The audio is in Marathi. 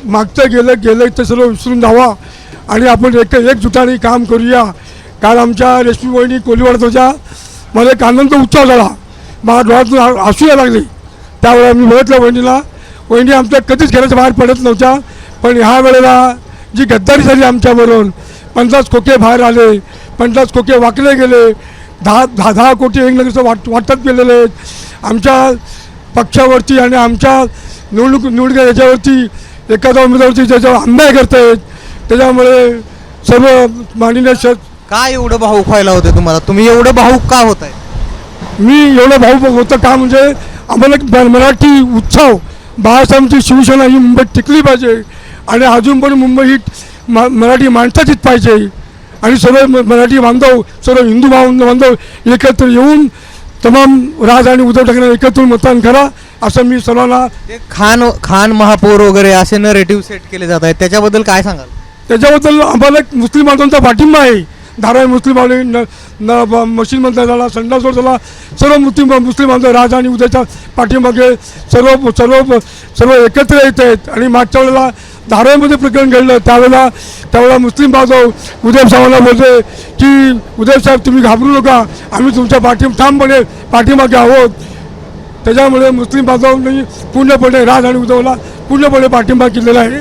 मागचं गेलं ते सर्व विसरून जावा आणि आपण एकजुटाने काम करूया. काल आमच्या रेशमी वहिनी कोलीवाडत होत्या. मला एक आनंद उत्सव झाला. मला डोळ्यातून हसू यायला लागले. त्यावेळेला मी म्हटलं वहिनीला, वहिनी आमच्या कधीच घराच्या बाहेर पडत नव्हत्या, पण ह्या वेळेला जी गद्दारी झाली आमच्याबरोबर, 50 खोके बाहेर आले, 50 खोके वाकले गेले, 10 कोटी एक वाटत गेलेले आहेत. आमच्या पक्षावरती आणि आमच्या निवडणुका याच्यावरती एखाद्या उमेदवारावरती ज्याच्यावर अन्याय करत आहेत. त्याच्यामुळे सर्व माननीय काय एवढं भाऊक व्हायला होते तुम्हाला? तुम्ही एवढं भाऊक का होत आहे? मी एवढं भाऊक होतं का म्हणजे आम्हाला मराठी उत्सव, बाळासाहेबांची शिवसेना ही मुंबईत टिकली पाहिजे आणि अजून पण मुंबई ही मराठी माणसाचीच पाहिजे आणि सर्व मराठी बांधव, सर्व हिंदू बांधव एकत्र येऊन तमाम राज आणि उद्धव ठाकरे एकत्र मतदान करा असं मी सर्वांना. खान महापौर वगैरे असे नरेटिव्ह सेट केले जात आहेत, त्याच्याबद्दल काय सांगाल? त्याच्याबद्दल आम्हाला मुस्लिम बांधवांचा पाठिंबा आहे. धारावी मुस्लिम बांधव, मशीन मंदिर झाला, संडासोड झाला, सर्व मुस्लिम बांधव राज आणि उदयच्या पाठीमागे सर्व सर्व सर्व एकत्र येत आहेत. आणि मागच्या वेळेला धारावीमध्ये प्रकरण घडलं त्यावेळेला मुस्लिम बांधव उदय साहेबांना बोलले की उदय साहेब तुम्ही घाबरू नका, आम्ही तुमच्या ठामपणे पाठीमागे आहोत. त्याच्यामुळे मुस्लिम बांधवांनी पूर्णपणे राज आणि उदयला पूर्णपणे पाठिंबा केलेला आहे.